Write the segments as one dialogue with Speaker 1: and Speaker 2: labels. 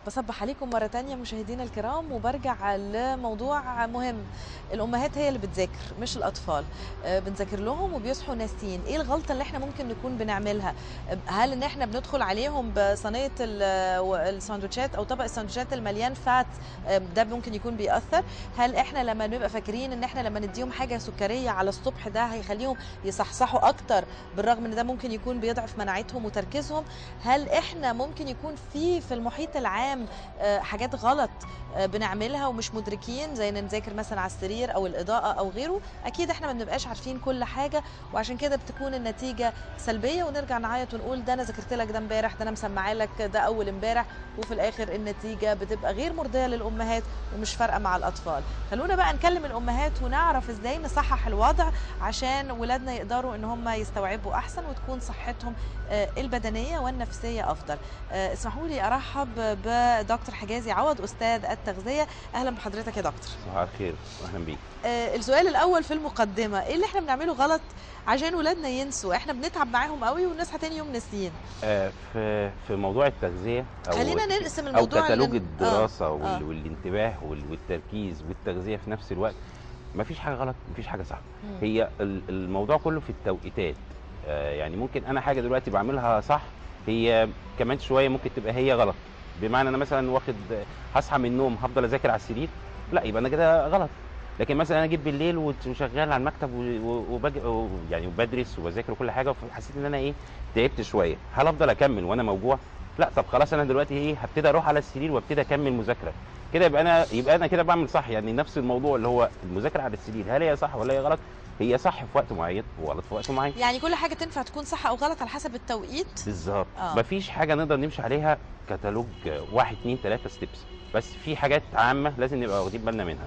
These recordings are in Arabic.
Speaker 1: بصبح عليكم مرة تانية مشاهدينا الكرام، وبرجع لموضوع مهم. الأمهات هي اللي بتذاكر مش الأطفال. بنذاكر لهم وبيصحوا ناسيين. إيه الغلطة اللي إحنا ممكن نكون بنعملها؟ هل إن إحنا بندخل عليهم بصينية الساندوتشات أو طبق الساندوتشات المليان فات؟ ده ممكن يكون بيأثر. هل إحنا لما نبقى فاكرين إن إحنا لما نديهم حاجة سكرية على الصبح ده هيخليهم يصحصحوا أكتر، بالرغم إن ده ممكن يكون بيضعف مناعتهم وتركيزهم؟ هل إحنا ممكن يكون في المحيط العام حاجات غلط بنعملها ومش مدركين، زي ان نذاكر مثلا على السرير او الاضاءه او غيره؟ اكيد احنا ما بنبقاش عارفين كل حاجه، وعشان كده بتكون النتيجه سلبيه ونرجع نعيط ونقول ده انا ذاكرت لك ده امبارح، ده انا مسمعه لك ده اول امبارح، وفي الاخر النتيجه بتبقى غير مرضيه للامهات ومش فارقه مع الاطفال. خلونا بقى نكلم الامهات ونعرف ازاي نصحح الوضع عشان ولادنا يقدروا ان هم يستوعبوا احسن وتكون صحتهم البدنيه والنفسيه افضل. اسمحوا لي ارحب بدكتور حجازي عوض، استاذ التغذيه. اهلا بحضرتك يا دكتور.
Speaker 2: صباح الخير، اهلا بيك.
Speaker 1: السؤال الاول في المقدمه، ايه اللي احنا بنعمله غلط عشان ولادنا ينسوا؟ احنا بنتعب معاهم قوي ونصحى تاني يوم ناسيين.
Speaker 2: في موضوع التغذيه
Speaker 1: خلينا نقسم
Speaker 2: او
Speaker 1: الموضوع
Speaker 2: كتالوج الدراسه
Speaker 1: آه.
Speaker 2: والانتباه والتركيز والتغذيه في نفس الوقت. مفيش حاجه غلط، مفيش حاجه صح. هي الموضوع كله في التوقيتات. يعني ممكن انا حاجه دلوقتي بعملها صح، هي كمان شويه ممكن تبقى هي غلط. بمعنى انا مثلا هصحى من النوم هفضل اذاكر على السرير، لا يبقى انا كده غلط. لكن مثلا انا جيت بالليل وشغال على المكتب يعني وبدرس وبذاكر وكل حاجه، وحسيت ان انا تعبت شويه، هل افضل اكمل وانا موجوع؟ لا، طب خلاص انا دلوقتي هبتدي اروح على السرير وابتدي اكمل مذاكره. كده يبقى انا كده بعمل صح. يعني نفس الموضوع اللي هو المذاكره على السرير، هل هي صح ولا هي غلط؟ هي صح في وقت معين وغلط في وقت معين.
Speaker 1: يعني كل حاجه تنفع تكون صح او غلط على حسب التوقيت.
Speaker 2: بالظبط. مفيش حاجه نقدر نمشي عليها كتالوج 1 2 3 ستيبس، بس في حاجات عامه لازم نبقى واخدين بالنا منها.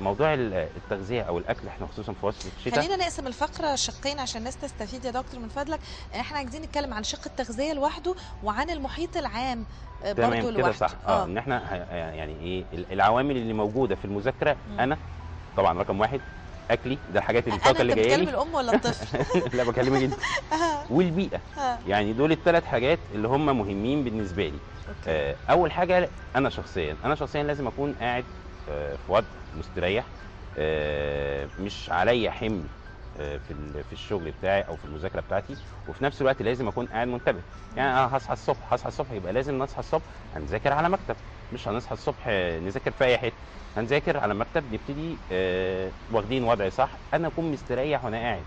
Speaker 2: موضوع التغذيه او الاكل، احنا خصوصا في وسط الشتاء.
Speaker 1: خلينا نقسم الفقره شقين عشان الناس تستفيد يا دكتور من فضلك. احنا عايزين نتكلم عن شق التغذيه لوحده وعن المحيط العام برضه لوحده.
Speaker 2: كده صح. ان احنا يعني العوامل اللي موجوده في المذاكره. انا طبعا رقم واحد اكلي، ده الحاجات الطاقه اللي جايه لي.
Speaker 1: انت بتكلم الام ولا الطفل؟
Speaker 2: لا، بكلمك انت. والبيئه. يعني دول الثلاث حاجات اللي هم مهمين بالنسبه لي. اول حاجه، انا شخصيا لازم اكون قاعد في وضع مستريح، مش عليا حمل في الشغل بتاعي او في المذاكره بتاعتي، وفي نفس الوقت لازم اكون قاعد منتبه. يعني انا هصحى الصبح يبقى لازم نصحى الصبح هنذاكر على مكتب، مش هنصحى الصبح نذاكر في اي حته. هنذاكر على مكتب، نبتدي واخدين وضع صح، انا اكون مستريح وانا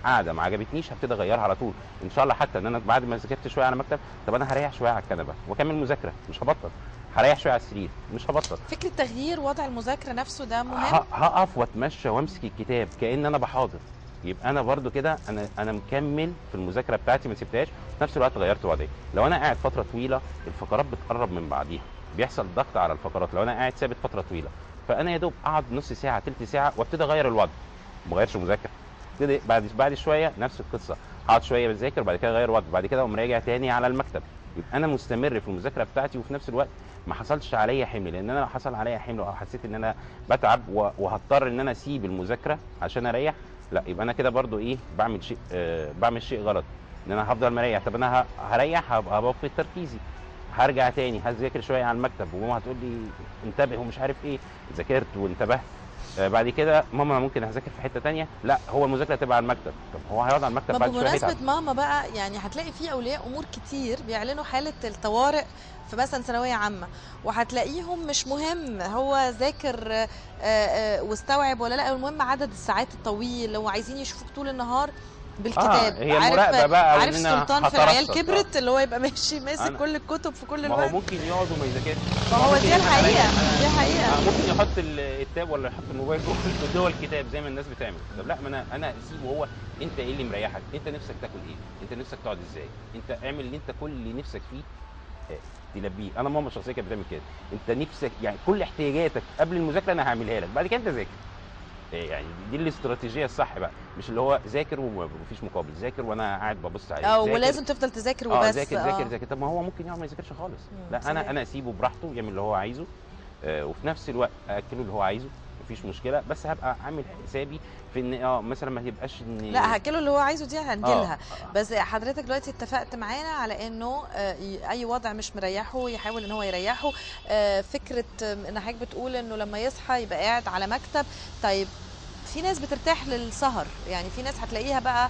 Speaker 2: قاعده ما عجبتنيش هبتدي اغيرها على طول ان شاء الله. حتى ان انا بعد ما ذاكرت شويه على مكتب، طب انا هريح شويه على الكنبه واكمل مذاكره، مش هبطل. هريح شويه على السرير، مش هبطل.
Speaker 1: فكره تغيير وضع المذاكره نفسه ده مهم.
Speaker 2: هقف واتمشى وامسك الكتاب كأن انا بحاضر، يبقى انا برضو كده انا مكمل في المذاكره بتاعتي، ما سبتهاش، في نفس الوقت غيرت وضعي. لو انا قاعد فتره طويله الفقرات بتقرب من بعضيها، بيحصل ضغط على الفقرات. لو انا قاعد ثابت فتره طويله، فانا يا دوب اقعد نص ساعه تلت ساعه وابتدي اغير الوضع، ما بغيرش المذاكره. ابتدي بعد شويه نفس القصه، هقعد شويه بذاكر وبعد كده اغير وضع، بعد كده اقوم راجع تاني على المكتب. يبقى انا مستمر في المذاكره بتاعتي، وفي نفس الوقت ما حصلش عليا حمل. لان انا لو حصل عليا حمل او حسيت ان انا بتعب وهضطر ان انا اسيب المذاكره عشان اريح، لا يبقى انا كده برضو بعمل شيء غلط. ان انا هفضل مريح، طب انا هريح هبقى بفقد تركيزي، هرجع تاني هذاكر شويه على المكتب، وماما هتقول لي انتبه ومش عارف ايه، ذاكرت وانتبهت. بعد كده ماما ممكن هذاكر في حته تانية، لا هو المذاكره تبقى على المكتب. طب هو هيقعد على المكتب بعد شويه هيتعب.
Speaker 1: بمناسبه ماما بقى، يعني هتلاقي في اولياء امور كتير بيعلنوا حاله الطوارئ في مثلا ثانويه عامه، وهتلاقيهم مش مهم هو ذاكر واستوعب ولا لا، المهم عدد الساعات الطويل، لو عايزين يشوفوك طول النهار بالكتاب.
Speaker 2: هي المراقبه بقى،
Speaker 1: عارف سلطان في العيال كبرت، اللي هو يبقى ماسك كل الكتب في كل الوقت.
Speaker 2: ما هو ممكن يقعد وما يذاكرش.
Speaker 1: ما هو دي الحقيقه.
Speaker 2: ممكن يحط التاب ولا يحط الموبايل جوه الكتاب زي ما الناس بتعمل. طب لا، ما انا اسيبه هو. انت ايه اللي مريحك؟ انت نفسك تاكل ايه؟ انت نفسك تقعد ازاي؟ انت اعمل اللي انت كل اللي نفسك فيه تلبيه. انا ماما شخصيا كانت بتعمل كده. انت نفسك يعني كل احتياجاتك قبل المذاكره انا هعملها لك، بعد كده انت ذاكر. يعني دي الاستراتيجيه الصح بقى، مش اللي هو ذاكر ومفيش مقابل، ذاكر وانا قاعد ببص عليه،
Speaker 1: ولازم تفضل تذاكر وبس.
Speaker 2: ذاكر. طب ما هو ممكن يقعد ما يذاكرش خالص. لا، انا اسيبه براحته يعمل اللي هو عايزه، وفي نفس الوقت اكله اللي هو عايزه، مفيش مشكله، بس هبقى عامل حسابي في ان مثلا ما تبقاش ان
Speaker 1: لا هاكله اللي هو عايزه دي هنجيلها. بس حضرتك دلوقتي اتفقت معانا على انه اي وضع مش مريحه يحاول ان هو يريحه. فكره ان حضرتك بتقول انه لما يصحى يبقى قاعد على مكتب. طيب في ناس بترتاح للسهر، يعني في ناس هتلاقيها بقى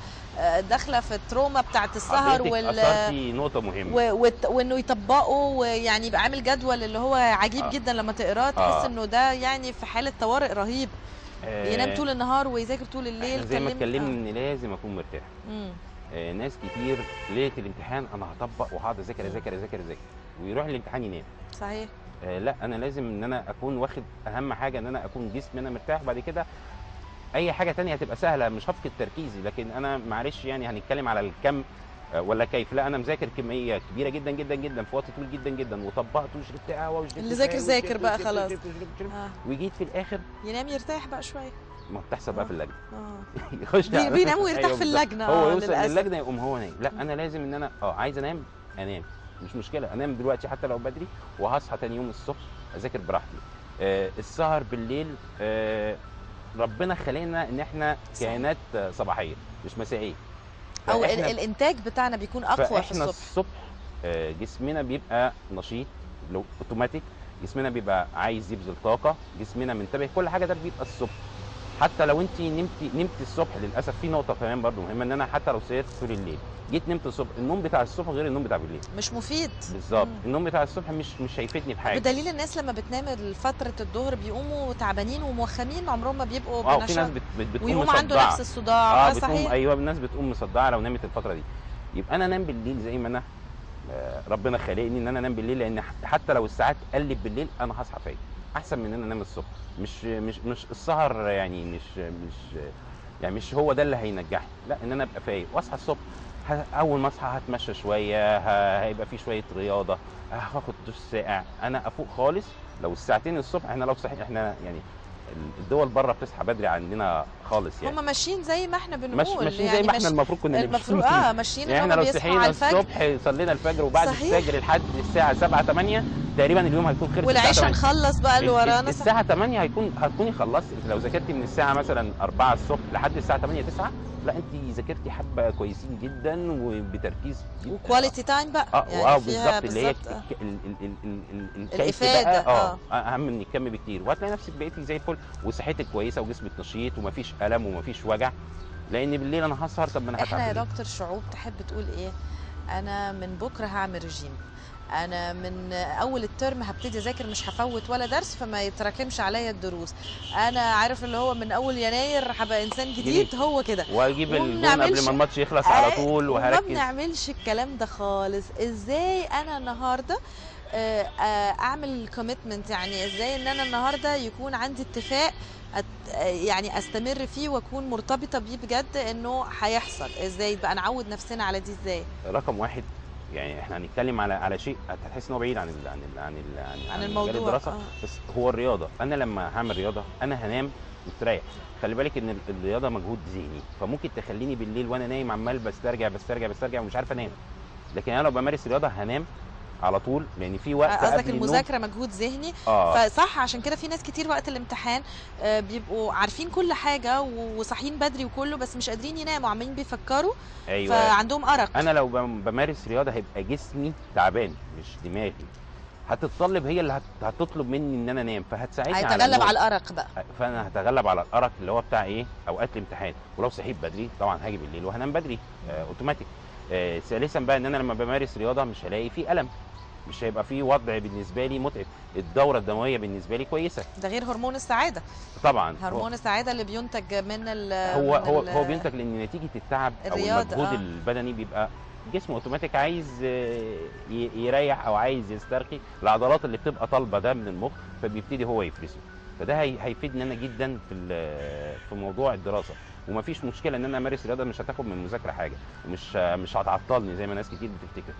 Speaker 1: داخله في التروما بتاعت السهر
Speaker 2: اثرتي نقطه مهمه
Speaker 1: وانه يطبقوا، ويعني يبقى عامل جدول اللي هو عجيب جدا لما تقراه تحس انه ده يعني في حاله طوارئ رهيب. ينام طول النهار ويذاكر طول الليل.
Speaker 2: زي ما اتكلمنا ان لازم اكون مرتاح. ناس كتير ليله الامتحان انا هطبق وهقعد اذاكر اذاكر اذاكر اذاكر ويروح الامتحان ينام.
Speaker 1: صحيح.
Speaker 2: لا انا لازم ان انا اكون واخد اهم حاجه ان انا اكون جسمي انا مرتاح. بعد كده اي حاجه تانية هتبقى سهله، مش هفقد تركيزي. لكن انا معلش يعني هنتكلم على الكم ولا كيف. لا انا مذاكر كميه كبيره جدا جدا جدا في وقت طويل جدا جدا وطبقت وشربت قهوه وشربت
Speaker 1: اللي ذاكر بقى خلاص.
Speaker 2: وجيت في الاخر
Speaker 1: ينام يرتاح بقى شويه.
Speaker 2: ما بتحصل بقى في اللجنه. يخش
Speaker 1: بينام ويرتاح في اللجنه.
Speaker 2: هو يوصل للجنه يقوم هو نايم. لا انا لازم ان انا عايز انام مش مشكله انام دلوقتي حتى لو بدري، وهصحى تاني يوم الصبح اذاكر براحتي. السهر بالليل ربنا خلقنا ان احنا كائنات صباحيه مش مسائيه،
Speaker 1: او الانتاج بتاعنا بيكون اقوى في
Speaker 2: الصبح. الصبح جسمنا بيبقى نشيط لو اوتوماتيك، جسمنا بيبقى عايز يبذل طاقه، جسمنا منتبه، كل حاجه ده بيبقى الصبح. حتى لو انت نمت الصبح، للاسف في نقطه كمان برضو مهمه، ان انا حتى لو سهرت طول الليل جيت نمت الصبح، النوم بتاع الصبح غير النوم بتاع بالليل، مش
Speaker 1: مفيد
Speaker 2: بالظبط. النوم بتاع الصبح مش هيفيدني بحاجه،
Speaker 1: بدليل الناس لما بتنام فتره الظهر بيقوموا تعبانين وموخمين، عمرهم ما بيبقوا
Speaker 2: بنشاط. في ناس بتقوم
Speaker 1: ويقوم عنده نفس الصداع.
Speaker 2: صحيح. ايوه الناس بتقوم مصدعه لو نامت الفتره دي. يبقى انا انام بالليل زي ما انا ربنا خلقني ان انا انام بالليل، لان حتى لو الساعات قلت بالليل انا هصحى فايق احسن من ان انا انام الصبح. مش السهر يعني مش هو ده اللي هينجحني، لا ان انا ابقى فايق واصحى الصبح. اول ما اصحى هتمشى شويه، هيبقى في شويه رياضه، هاخد دش ساقع، انا افوق خالص. لو الساعتين الصبح احنا لو صحيح احنا يعني الدول بره بتصحى بدري عندنا خالص، يعني
Speaker 1: هم ماشيين زي ما احنا بنقول،
Speaker 2: ماشيين زي ما احنا المفروض كنا نمشي.
Speaker 1: ماشيين
Speaker 2: يعني احنا لو صحينا الصبح صلينا الفجر وبعد الفجر لحد الساعه 7 8 تقريبا اليوم هيكون خلص.
Speaker 1: والعشاء نخلص بقى اللي ورانا
Speaker 2: الساعه 8 هتكوني خلصتي. لو ذاكرتي من الساعه مثلا 4 الصبح لحد الساعه 8 9 لا انت ذاكرتي حبه كويسين جدا وبتركيز
Speaker 1: وكواليتي تايم بقى.
Speaker 2: يعني بالظبط اللي هي
Speaker 1: الافاده
Speaker 2: بقى اهم من الكم بكتير، وهتلاقي نفسك بقيتي زي الفل وصحتك كويسه وجسمك نشيط ومفيش الم ومفيش وجع. لان بالليل انا هسهر، طب ما انا هتعب.
Speaker 1: احنا يا دكتور شعوب تحب تقول ايه؟ انا من بكره هعمل رجيم، انا من اول الترم هبتدي اذاكر مش هفوت ولا درس فما يتراكمش عليا الدروس، انا عارف اللي هو من اول يناير هبقى انسان جديد. هو كده
Speaker 2: واجيب الجون قبل ما الماتش يخلص على طول وهركز.
Speaker 1: ما بنعملش الكلام ده خالص. ازاي انا النهارده اعمل كوميتمنت؟ يعني ازاي ان انا النهارده يكون عندي اتفاق يعني استمر فيه واكون مرتبطه بيه بجد انه هيحصل؟ ازاي بقى نعود نفسنا على دي؟ ازاي؟
Speaker 2: رقم واحد، يعني احنا هنتكلم على شيء هتحس ان هو بعيد عن
Speaker 1: الموضوع
Speaker 2: الدراسه. بس هو الرياضه. انا لما هعمل رياضه انا هنام مستريح. خلي بالك ان الرياضه مجهود ذهني، فممكن تخليني بالليل وانا نايم عمال بسترجع ومش عارف انام. لكن انا لو بمارس رياضه هنام على طول، لان في وقت
Speaker 1: قصدك المذاكره مجهود ذهني. فصح، عشان كده في ناس كتير وقت الامتحان بيبقوا عارفين كل حاجه وصاحيين بدري وكله، بس مش قادرين يناموا، عمالين بيفكروا.
Speaker 2: أيوة.
Speaker 1: فعندهم ارق.
Speaker 2: انا لو بمارس رياضه هيبقى جسمي تعبان مش دماغي، هتتطلب هي اللي هتطلب مني ان انا انام، فهتساعدني
Speaker 1: هيتغلب على الارق بقى.
Speaker 2: فانا هتغلب على الارق اللي هو بتاع ايه اوقات الامتحان. ولو صحيت بدري طبعا هاجي بالليل وهنام بدري اوتوماتيك. ثالثا بقى ان انا لما بمارس رياضه مش هلاقي في الم، مش هيبقى في وضع بالنسبه لي متعب، الدوره الدمويه بالنسبه لي كويسه.
Speaker 1: ده غير هرمون السعاده
Speaker 2: طبعا.
Speaker 1: هرمون السعاده اللي بينتج من
Speaker 2: هو بينتج لان نتيجه التعب او المجهود البدني بيبقى جسمه اوتوماتيك عايز يريح او عايز يسترخي. العضلات اللي بتبقى طالبه ده من المخ فبيبتدي هو يفرزه. فده هيفيدني انا جدا في موضوع الدراسه. ومفيش مشكله ان انا امارس رياضه، مش هتاخد من المذاكره حاجه ومش هتعطلني زي ما ناس كتير بتفتكر.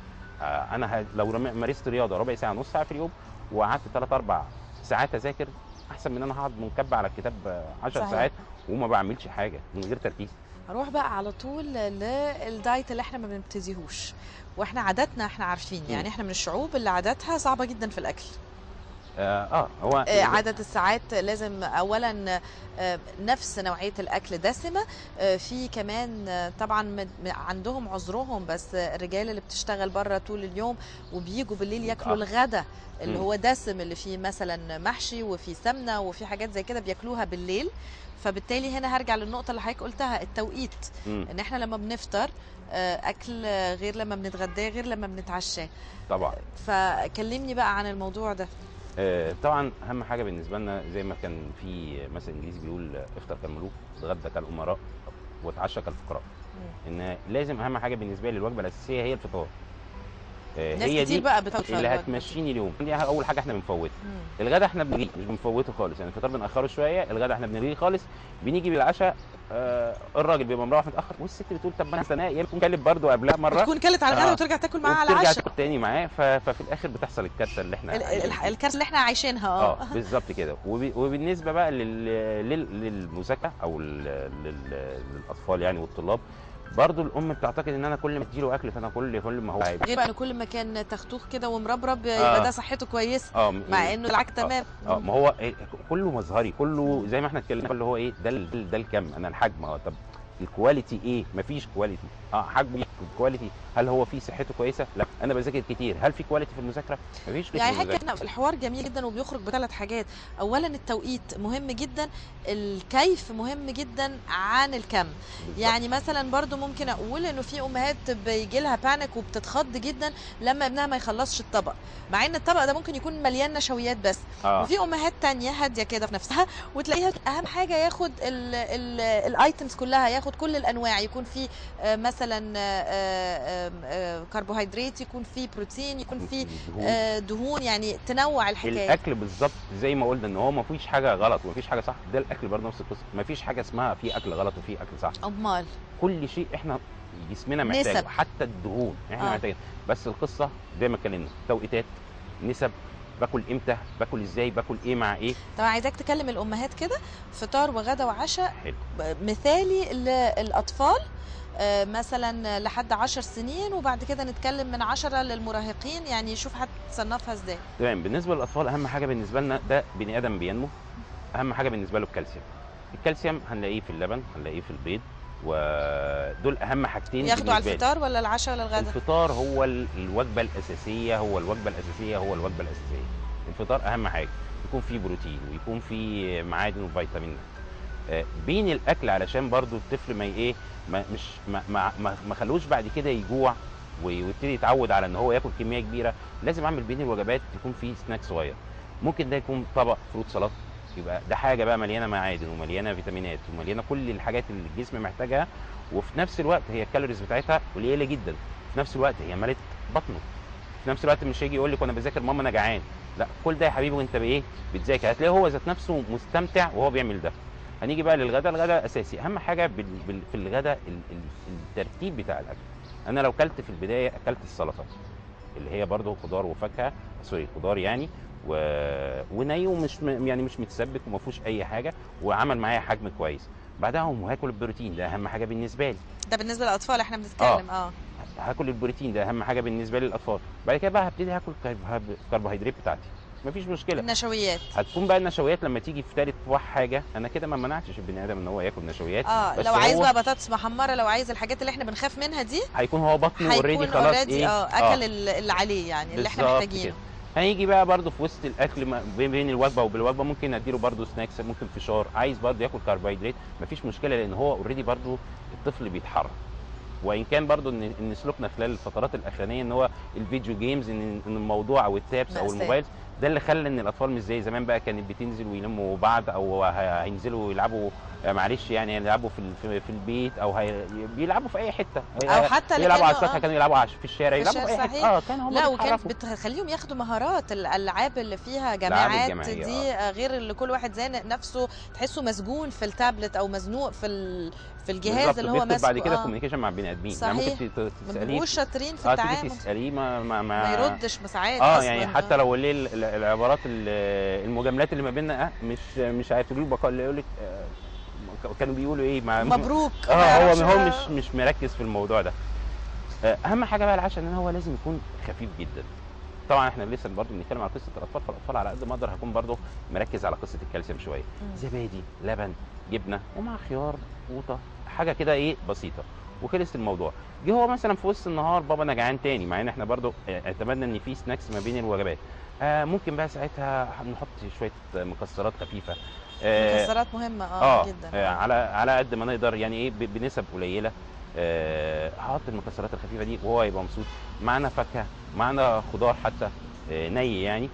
Speaker 2: انا لو مارست رياضه ربع ساعه نص ساعه في اليوم وقعدت 3 4 ساعات اذاكر احسن من انا هقعد منكب على الكتاب 10 ساعات وما بعملش حاجه من غير تركيز.
Speaker 1: هروح بقى على طول للدايت اللي احنا ما بنبتديهوش، واحنا عاداتنا احنا عارفين، يعني احنا من الشعوب اللي عاداتها صعبه جدا في الاكل.
Speaker 2: هو
Speaker 1: عدد الساعات لازم اولا نفس نوعيه الاكل دسمه. في كمان طبعا عندهم عذرهم، بس الرجال اللي بتشتغل بره طول اليوم وبيجوا بالليل ياكلوا الغدا اللي هو دسم، اللي فيه مثلا محشي وفيه سمنه وفيه حاجات زي كده بياكلوها بالليل. فبالتالي هنا هرجع للنقطه اللي حضرتك قلتها، التوقيت، ان احنا لما بنفطر اكل غير لما بنتغداه غير لما بنتعشاه
Speaker 2: طبعا.
Speaker 1: فكلمني بقى عن الموضوع ده.
Speaker 2: طبعا اهم حاجه بالنسبه لنا زي ما كان في مثل انجليزي بيقول افطر كالملوك، اتغدى كالامراء، واتعشى كالفقراء. ان لازم اهم حاجه بالنسبه لي الوجبه الاساسيه هي الفطار.
Speaker 1: ناس
Speaker 2: هي
Speaker 1: كتير
Speaker 2: دي
Speaker 1: بقى
Speaker 2: اللي هتمشيني اليوم. دي اول حاجه احنا بنفوتها. الغدا احنا بنلغيه، مش بنفوته خالص، يعني الفطار بنأخره شويه، الغدا احنا بنلغيه خالص. بنيجي بالعشاء، الراجل بيبقى مروح متاخر، والست بتقول طب انا هستناه، يمكن كلب برده قبلها مره،
Speaker 1: تكون كلت على الغدا وترجع تاكل معاه على
Speaker 2: العشاء،
Speaker 1: العشاء،
Speaker 2: ترجع تاني معاه، ففي الاخر بتحصل الكارثه اللي احنا
Speaker 1: الكارثه اللي احنا عايشينها.
Speaker 2: بالظبط كده. وبالنسبه بقى للمذاكره او للاطفال يعني والطلاب، برضو الام بتعتقد ان انا كل ما اديله اكل فانا كل ما هو عيب،
Speaker 1: غير بقى ان كل ما كان تختوخ كده ومربرب يبقى ده صحته كويسه، مع انه العكس تمام.
Speaker 2: ما هو كله مظهري، كله زي ما احنا اتكلمنا، اللي هو ايه ده الكم، انا الحجم. طب الكواليتي ايه؟ مفيش كواليتي. حجمه كواليتي، هل هو فيه صحته كويسه؟ لا. انا بذاكر كتير، هل في كواليتي في المذاكره؟ مفيش.
Speaker 1: يعني حكينا الحوار جميل جدا وبيخرج بثلاث حاجات. اولا التوقيت مهم جدا، الكيف مهم جدا عن الكم. بالزبط. يعني مثلا برضو ممكن اقول انه في امهات بيجي لها بانيك وبتتخض جدا لما ابنها ما يخلصش الطبق، مع ان الطبق ده ممكن يكون مليان نشويات بس. وفي امهات تانية هاديه كده في نفسها وتلاقيها اهم حاجه ياخد الايتمز كلها، ياخد كل الانواع، يكون في مثلا كربوهيدرات، يكون في بروتين، يكون في دهون، يعني تنوع الحكايه.
Speaker 2: الاكل بالظبط زي ما قلنا ان هو ما فيش حاجه غلط وما فيش حاجه صح، ده الاكل برضه نفس القصه، ما فيش حاجه اسمها في اكل غلط وفي اكل صح.
Speaker 1: امال
Speaker 2: كل شيء احنا جسمنا محتاجه، حتى الدهون احنا محتاجين، بس القصه زي ما اتكلمنا، توقيتات، نسب، باكل امتى، باكل ازاي، باكل ايه مع ايه.
Speaker 1: طبعا عايزاك تكلم الامهات كده فطار وغدا وعشاء مثالي للاطفال، مثلا لحد 10 سنين، وبعد كده نتكلم من 10 للمراهقين، يعني شوف هتصنفها ازاي.
Speaker 2: تمام. بالنسبه للاطفال اهم حاجه بالنسبه لنا، ده بني ادم بينمو، اهم حاجه بالنسبه له الكالسيوم. الكالسيوم هنلاقيه في اللبن، هنلاقيه في البيض، ودول اهم حاجتين.
Speaker 1: ياخدوا على الفطار ولا العشاء ولا الغداء؟
Speaker 2: الفطار هو الوجبه الاساسيه، هو الوجبه الاساسيه. الفطار اهم حاجه، يكون فيه بروتين ويكون فيه معادن وفيتامين. بين الاكل علشان برضو الطفل ما ايه ما خلوش بعد كده يجوع ويبتدي يتعود على ان هو ياكل كميه كبيره. لازم اعمل بين الوجبات يكون فيه سناك صغير، ممكن ده يكون طبق فروت سلطه، يبقى ده حاجه بقى مليانه معادن ومليانه فيتامينات ومليانه كل الحاجات اللي الجسم محتاجها، وفي نفس الوقت هي الكالوريز بتاعتها قليله جدا، في نفس الوقت هي ملت بطنه، في نفس الوقت مش هيجي يقول لك وانا بذاكر ماما انا جعان، لا، كل ده يا حبيبي وانت بايه بتذاكر، هتلاقيه هو ذات نفسه مستمتع وهو بيعمل ده. هنيجي بقى للغدا. الغدا اساسي، اهم حاجه في الغدا الترتيب بتاع الاكل. انا لو كلت في البدايه اكلت السلطه اللي هي برضو خضار وفاكهه، سوري خضار يعني، وني ومش يعني مش متسبك وما فيهوش اي حاجه، وعمل معايا حجم كويس. بعدها هاكل البروتين، ده اهم حاجه بالنسبه لي.
Speaker 1: ده بالنسبه للاطفال احنا بنتكلم.
Speaker 2: هاكل البروتين، ده اهم حاجه بالنسبه لي للاطفال. بعد كده بقى هبتدي هاكل الكربوهيدرات بتاعتي، مفيش مشكله.
Speaker 1: النشويات
Speaker 2: هتكون بقى النشويات لما تيجي في ثالث حاجه، انا كده ما منعتش البني ادم ان هو ياكل نشويات.
Speaker 1: بس لو عايز بقى بطاطس محمره، لو عايز الحاجات اللي احنا بنخاف منها دي،
Speaker 2: هيكون هو بطنه اوريدي خلاص
Speaker 1: اكل اللي عليه، يعني اللي احنا محتاجينه.
Speaker 2: هيجي بقى برضو في وسط الاكل بين الوجبه وبالوجبه ممكن اديله برضو سناكس، ممكن فشار، عايز برضو ياكل كربوهيدرات، مفيش مشكله، لان هو اوريدي برضو الطفل بيتحرك. وان كان برضو ان سلوكنا خلال الفترات الاخرانيه ان هو الفيديو جيمز، ان الموضوع او التابس او الموبايل ده اللي خلى ان الاطفال مش زي زمان بقى كانت بتنزل ويلموا بعض، او هينزلوا يلعبوا، معلش يعني يلعبوا في البيت، او بيلعبوا في اي حته،
Speaker 1: او حتى
Speaker 2: يلعبوا على السطح، كانوا يلعبوا في الشارع، يلعبوا في اي حته. كان هم
Speaker 1: لا، وكانت بتخليهم ياخدوا مهارات. الالعاب اللي فيها جماعات دي غير اللي كل واحد زانق نفسه، تحسه مسجون في التابلت او مزنوق في الجهاز اللي هو ماسكه.
Speaker 2: بعد كده كوميونيكيشن مع البني ادمين،
Speaker 1: يعني
Speaker 2: ممكن تساليه،
Speaker 1: مش شاطرين في التعامل،
Speaker 2: تساليه ما
Speaker 1: يردش ساعات اصلا.
Speaker 2: يعني حتى لو العبارات المجاملات اللي ما بيننا مش هتقولوا بقى، يقول لك كانوا بيقولوا ايه
Speaker 1: مبروك.
Speaker 2: هو مش مركز في الموضوع ده. اهم حاجه بقى العشاء ان هو لازم يكون خفيف جدا، طبعا احنا لسه برضه بنتكلم على قصه الاطفال، فالاطفال على قد ما اقدر هكون برضه مركز على قصه الكالسيوم شويه. زبادي، لبن، جبنه، ومع خيار، قوطه، حاجه كده ايه بسيطه، وخلص الموضوع. جه هو مثلا في وسط النهار بابا انا جعان تاني، مع ان احنا برضه اعتمدنا ان في سناكس ما بين الوجبات. ممكن بقى ساعتها نحط شويه مكسرات خفيفه.
Speaker 1: مكسرات مهمه جدا.
Speaker 2: على قد ما نقدر يعني ايه بنسب قليله. هحط المكسرات الخفيفه دي وهو يبقى مبسوط. معانا فاكهه، معانا خضار حتى ني يعني.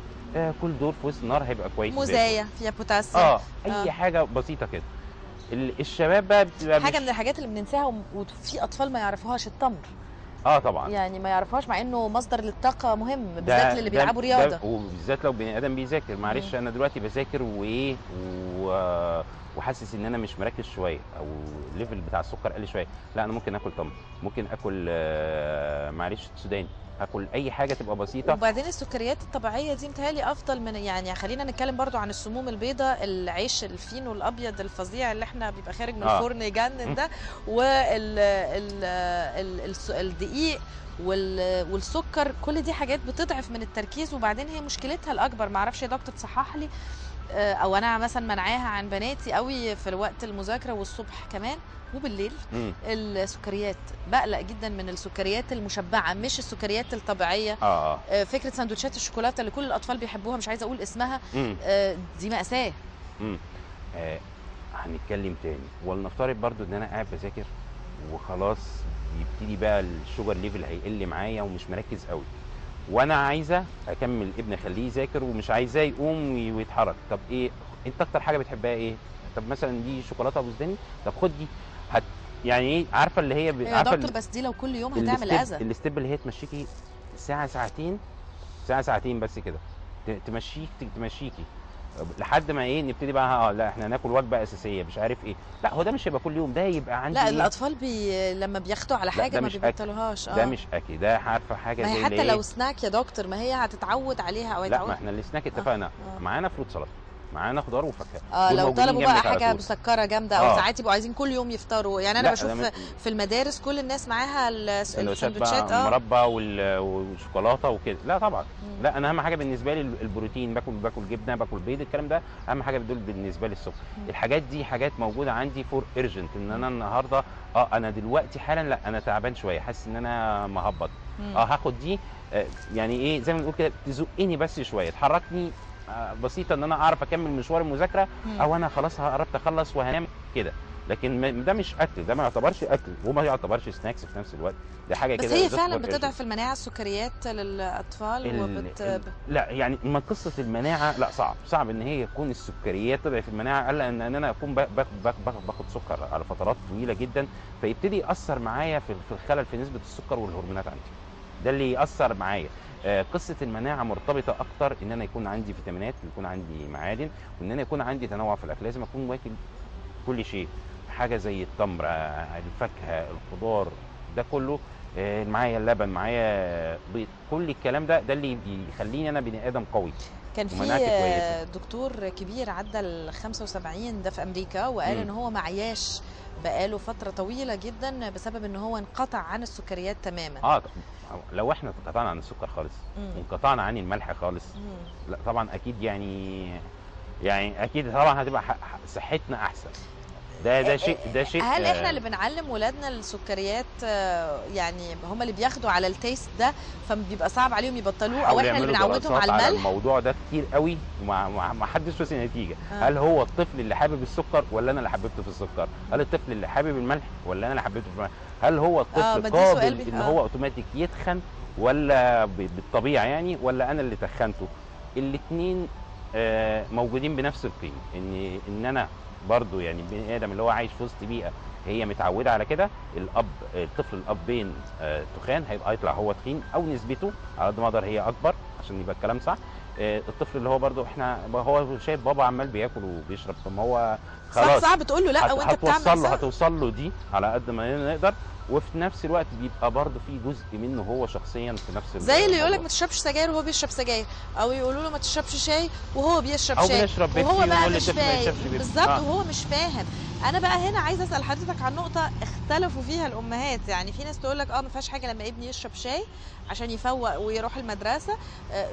Speaker 2: كل دول في وسط النهار هيبقى كويس.
Speaker 1: موزايه فيها بوتاسيوم.
Speaker 2: اي حاجه بسيطه كده. الشباب بقى بتبقى
Speaker 1: حاجه من الحاجات اللي بننساها وفي اطفال ما يعرفوهاش التمر.
Speaker 2: طبعا
Speaker 1: يعني ما يعرفوهاش، مع انه مصدر للطاقه مهم بالذات للي بيلعبوا رياضه،
Speaker 2: وبالذات لو بني ادم بيذاكر. معلش انا دلوقتي بذاكر وايه وحاسس ان انا مش مركز شويه، او الليفل بتاع السكر قل شويه، لا انا ممكن اكل تمر، ممكن اكل معلش سوداني، اكل اي حاجه تبقى بسيطه.
Speaker 1: وبعدين السكريات الطبيعيه دي متهيألي افضل من، يعني خلينا نتكلم برضو عن السموم البيضاء، العيش الفينو الابيض الفظيع اللي احنا بيبقى خارج من الفرن يجنن ده، والدقيق والسكر، كل دي حاجات بتضعف من التركيز. وبعدين هي مشكلتها الاكبر، ما اعرفش يا دكتور تصحح لي، او انا مثلا منعاها عن بناتي قوي في وقت المذاكره والصبح كمان وبالليل. السكريات بقلق جدا من السكريات المشبعه، مش السكريات الطبيعيه. فكره سندوتشات الشوكولاته اللي كل الاطفال بيحبوها، مش عايزه اقول اسمها، دي مأساة.
Speaker 2: هنتكلم تاني، ولنفترض برضو ان انا قاعد بذاكر وخلاص يبتدي بقى الشوجر ليفل هيقل معايا ومش مركز قوي، وانا عايزه اكمل ابني اخليه يذاكر ومش عايزاه يقوم ويتحرك. طب ايه انت اكتر حاجه بتحبها ايه؟ طب مثلا دي شوكولاته ابو سوداني، طب خد دي. يعني ايه، عارفه اللي هي
Speaker 1: يا دكتور بس دي لو كل يوم هتعمل اذى.
Speaker 2: الاستيب اللي هي تمشيكي ساعه ساعتين بس كده، تمشيكي لحد ما ايه نبتدي بقى لا احنا هناكل وجبه اساسيه مش عارف ايه. لا هو ده مش هيبقى كل يوم، ده يبقى عندي
Speaker 1: لا الاطفال لما بياخدوا على حاجه ما بيبطلوهاش.
Speaker 2: ده مش اكل، ده عارفه حاجه
Speaker 1: ما
Speaker 2: زي
Speaker 1: هي حتى لو سناك يا دكتور ما هي هتتعود عليها او
Speaker 2: لا ما احنا السناك اتفقنا معانا فروت سلطه، معانا خضار وفاكهه.
Speaker 1: لو طلبوا بقى حاجه مسكره جامده او ساعات يبقوا عايزين كل يوم يفطروا. يعني انا بشوف في المدارس كل الناس معاها السندوتشات
Speaker 2: مربى والشوكولاته وكده. لا طبعا لا، انا اهم حاجه بالنسبه لي البروتين، باكل جبنه، باكل بيض، الكلام ده اهم حاجه دول بالنسبه لي الصبح. الحاجات دي حاجات موجوده عندي فور ايرجنت، ان انا النهارده انا دلوقتي حالا لا انا تعبان شويه، حاسس ان انا مهبط، هاخد دي يعني ايه زي ما بنقول كده تزقني بس شويه، تحركني بسيطه ان انا اعرف اكمل مشوار المذاكره، او انا خلاص قربت اخلص وهنام كده. لكن ده مش اكل، ده ما يعتبرش اكل وما يعتبرش سناكس في نفس الوقت، دي حاجه كده.
Speaker 1: بس هي فعلا بتضعف المناعه السكريات للاطفال
Speaker 2: لا يعني من قصه المناعه لا، صعب ان هي يكون السكريات تضعف المناعه، الا ان انا اكون باخد سكر على فترات طويله جدا، فيبتدي ياثر معايا في الخلل في نسبه السكر والهرمونات عندي، ده اللي ياثر معايا. قصه المناعه مرتبطه اكتر ان انا يكون عندي فيتامينات، ويكون عندي معادن، وان انا يكون عندي تنوع في الاكل. لازم اكون واكل كل شيء، حاجه زي التمر، الفاكهه، الخضار، ده كله معايا اللبن، معايا بيض، كل الكلام ده اللي بيخليني انا بني ادم قوي.
Speaker 1: كان في دكتور كبير عدى ال 75 ده في امريكا، وقال ان هو معياش بقاله فتره طويله جدا بسبب ان هو انقطع عن السكريات تماما.
Speaker 2: لو احنا انقطعنا عن السكر خالص وانقطعنا عن الملح خالص، لا طبعا اكيد يعني اكيد طبعا هتبقى صحتنا احسن. ده شيء
Speaker 1: هل احنا اللي بنعلم ولادنا السكريات يعني هم اللي بياخدوا على التيست ده فبيبقى صعب عليهم يبطلوه، او احنا اللي بنعودهم على الملح؟
Speaker 2: الموضوع ده كتير قوي وما حدش وصل نتيجه. هل هو الطفل اللي حابب السكر ولا انا اللي حببته في السكر؟ هل الطفل اللي حابب الملح ولا انا اللي حببته في الملح؟ هل هو الطفل قابل ان هو اوتوماتيك يتخن ولا بالطبيعه يعني، ولا انا اللي تخنته؟ الاثنين موجودين بنفس القيمه، ان انا برضو يعني بني ادم اللي هو عايش في وسط بيئه هي متعوده على كده. الطفل الابين تخان هيبقى يطلع هو تخين، او نسبته على قد ما اقدر هي اكبر عشان يبقى الكلام صح. الطفل اللي هو برضو هو شايف بابا عمال بياكل وبيشرب، فما هو خلاص
Speaker 1: صعب تقول له لا وانت بتعمل
Speaker 2: هتوصل له دي على قد ما نقدر. وفي نفس الوقت بيبقى برضه في جزء منه هو شخصيا في نفس
Speaker 1: زي اللي يقول لك ما تشربش سجاير وهو بيشرب سجاير، او يقولوا له ما تشربش شاي وهو بيشرب شاي،
Speaker 2: بيشرب
Speaker 1: وهو بقى مش
Speaker 2: فاهم
Speaker 1: بالظبط وهو مش فاهم. انا بقى هنا عايزه اسال حضرتك عن نقطه اختلفوا فيها الامهات. يعني في ناس تقول لك ما فيهاش حاجه لما ابني يشرب شاي عشان يفوق ويروح المدرسه،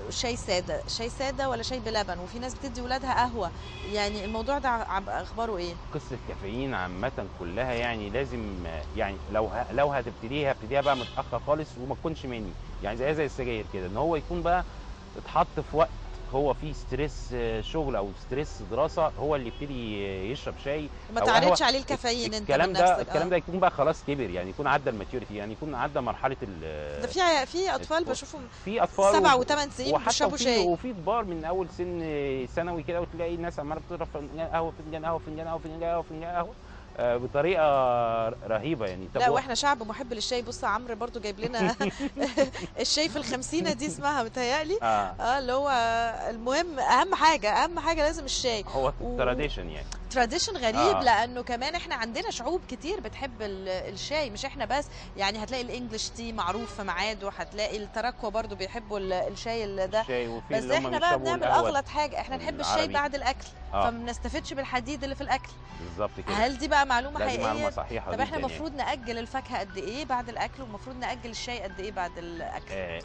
Speaker 1: شاي ساده، شاي ساده ولا شاي بلبن، وفي ناس بتدي ولادها قهوه. يعني الموضوع ده اخباره ايه؟
Speaker 2: قصه الكافيين عامه كلها يعني لازم، يعني لو هتبتديها بقى متاخر خالص وما تكونش مني، يعني زي السجاير كده، ان هو يكون بقى اتحط في وقت هو فيه ستريس شغل او ستريس دراسه، هو اللي يبتدي يشرب شاي
Speaker 1: وما
Speaker 2: او قهوه.
Speaker 1: تعرضش عليه الكافيين انت من
Speaker 2: الكلام ده
Speaker 1: نفسك.
Speaker 2: الكلام ده يكون بقى خلاص كبر، يعني يكون عدى الماتيوريتي، يعني يكون عدى مرحله
Speaker 1: ده في اطفال
Speaker 2: الكبار.
Speaker 1: بشوفهم
Speaker 2: في اطفال
Speaker 1: 7 و8 سنين
Speaker 2: وحتى
Speaker 1: بيشربوا شاي.
Speaker 2: وفي كبار من اول سن ثانوي كده، وتلاقي الناس عماله بتشرب فنجان قهوه، فنجان قهوه، فنجان قهوه، فنجان قهوه، فنجان قهوه، بطريقه رهيبه يعني.
Speaker 1: لا
Speaker 2: طب
Speaker 1: واحنا شعب محب للشاي. بص عمرو برضو جايب لنا الشاي في الخمسينة دي اسمها متهيألي.
Speaker 2: اه
Speaker 1: اللي هو المهم اهم حاجه لازم الشاي.
Speaker 2: هو تراديشن يعني.
Speaker 1: تراديشن غريب،
Speaker 2: اه
Speaker 1: لانه كمان احنا عندنا شعوب كتير بتحب الشاي، مش احنا بس. يعني هتلاقي الانجليش تي معروف في ميعاده، هتلاقي التراكوة برضو بيحبوا الشاي ده.
Speaker 2: الشاي، وفي
Speaker 1: بس
Speaker 2: اللي هم
Speaker 1: احنا بقى
Speaker 2: بيشربوا
Speaker 1: بنعمل
Speaker 2: القهوه
Speaker 1: اغلط حاجه، احنا نحب الشاي
Speaker 2: العربي.
Speaker 1: بعد الاكل،
Speaker 2: اه
Speaker 1: فما بنستفدش بالحديد اللي في الاكل.
Speaker 2: بالظبط كده.
Speaker 1: هل دي بقى معلومه
Speaker 2: لا دي معلومه
Speaker 1: حقيقيه؟
Speaker 2: صحيحه
Speaker 1: طب
Speaker 2: جدا
Speaker 1: احنا
Speaker 2: يعني.
Speaker 1: المفروض نأجل الفاكهة قد ايه بعد الاكل، ومفروض نأجل الشاي قد ايه بعد الاكل؟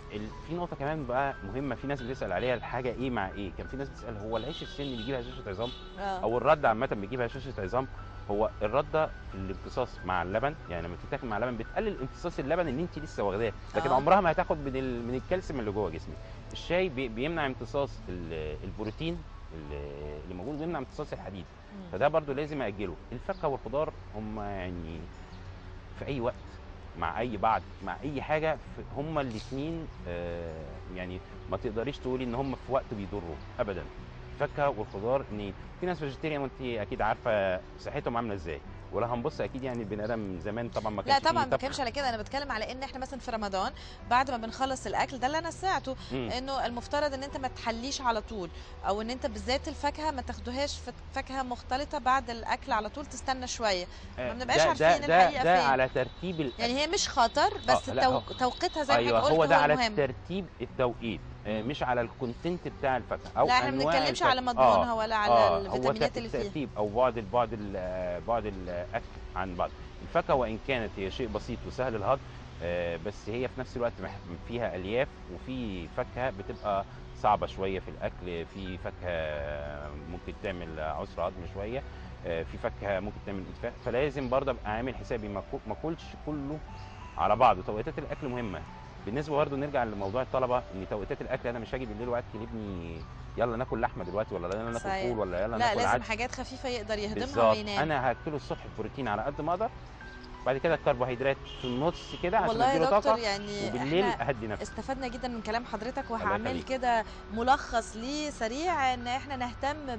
Speaker 2: في نقطه كمان بقى مهمه، في ناس بتسال عليها، الحاجه ايه مع ايه. كان في ناس بتسال هو العيش السني بيجيب هشاشه عظام او الرده عامه بيجيب هشاشه عظام؟ هو الرده في الامتصاص مع اللبن، يعني لما تتاكل مع اللبن بتقلل امتصاص اللبن اللي انت لسه واخداه، لكن عمرها ما هتاخد من الكالسيوم اللي جوه جسمك. الشاي بيمنع امتصاص البروتين اللي موجود، بيمنع امتصاص الحديد، فده برضو لازم اجله. الفاكهه والخضار هم يعني في اي وقت مع اي بعد مع اي حاجه، هما الاثنين يعني ما تقدريش تقولي ان هم في وقت بيضروا ابدا. الفاكهه والخضار اتنين. في ناس فيجيتيريان وانت اكيد عارفه صحتهم عامله ازاي، ولا هنبص اكيد يعني البني ادم زمان طبعا ما
Speaker 1: لا
Speaker 2: كانش
Speaker 1: طبعا
Speaker 2: فيه
Speaker 1: ما
Speaker 2: طبخ.
Speaker 1: كانش على كده. انا بتكلم على ان احنا مثلا في رمضان بعد ما بنخلص الاكل، ده اللي انا سمعته، انه المفترض ان انت ما تحليش على طول، او ان انت بالذات الفاكهه ما تاخدوهاش في فاكهه مختلطه بعد الاكل على طول، تستنى شويه. ما بنبقاش عارفين الحقيقه
Speaker 2: ده
Speaker 1: فين.
Speaker 2: على ترتيب
Speaker 1: يعني هي مش خطر، بس
Speaker 2: لا
Speaker 1: توقيتها زي ما
Speaker 2: ايوه
Speaker 1: حضرتك قلت
Speaker 2: هو ده
Speaker 1: هو
Speaker 2: على
Speaker 1: المهم.
Speaker 2: ترتيب التوقيت، مش على الكونتنت بتاع الفاكهه او
Speaker 1: لا احنا ما
Speaker 2: انواع
Speaker 1: بنتكلمش على
Speaker 2: الفاكهه.
Speaker 1: مضمونها ولا على
Speaker 2: هو
Speaker 1: الفيتامينات اللي فيها.
Speaker 2: الترتيب او بعد الاكل عن بعض. الفاكهه وان كانت هي شيء بسيط وسهل الهضم، بس هي في نفس الوقت فيها الياف، وفي فاكهه بتبقى صعبه شويه في الاكل، في فاكهه ممكن تعمل عسر هضم شويه، في فاكهه ممكن تعمل انتفاخ، فلازم برضه ابقى عامل حسابي ما اكلش كله على بعضه. توقيتات الاكل مهمه. بالنسبه برضه نرجع لموضوع الطلبه، ان توقيتات الاكل انا مش هاجي بالليل واكل ابني يلا ناكل لحمه دلوقتي، ولا يلا ناكل
Speaker 1: صحيح.
Speaker 2: فول، ولا يلا
Speaker 1: لا
Speaker 2: ناكل
Speaker 1: لازم
Speaker 2: عدس.
Speaker 1: حاجات خفيفه يقدر يهضمها
Speaker 2: بالظبط،
Speaker 1: وينام.
Speaker 2: انا هاكله الصبح بروتين على قد ما اقدر، بعد كده الكربوهيدرات في النص كده عشان
Speaker 1: والله يا
Speaker 2: اديله
Speaker 1: دكتور
Speaker 2: طاقه،
Speaker 1: يعني
Speaker 2: وبالليل
Speaker 1: احنا
Speaker 2: اهدي نفسي.
Speaker 1: استفدنا جدا من كلام حضرتك،
Speaker 2: الله
Speaker 1: وهعمل
Speaker 2: يخليك.
Speaker 1: كده ملخص ليه سريع، ان احنا نهتم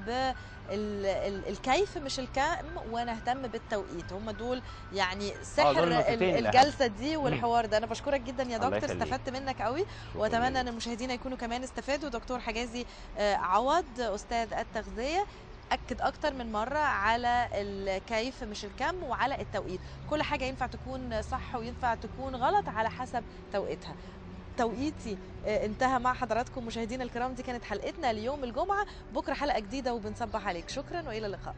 Speaker 1: بالكيف مش الكم، ونهتم بالتوقيت. هم دول يعني سحر
Speaker 2: دول النقطتين الاهم.
Speaker 1: الجلسه دي والحوار ده. انا بشكرك جدا يا
Speaker 2: الله
Speaker 1: دكتور،
Speaker 2: يخليك.
Speaker 1: استفدت منك قوي،
Speaker 2: شكرا
Speaker 1: واتمنى
Speaker 2: جدا.
Speaker 1: ان المشاهدين يكونوا كمان استفادوا. دكتور حجازي عوض، استاذ التغذيه، أكد أكتر من مرة على الكيف مش الكم، وعلى التوقيت. كل حاجة ينفع تكون صح وينفع تكون غلط على حسب توقيتها. توقيتي انتهى مع حضراتكم مشاهدينا الكرام. دي كانت حلقتنا ليوم الجمعة. بكرة حلقة جديدة وبنصبح عليك. شكرا وإلى اللقاء.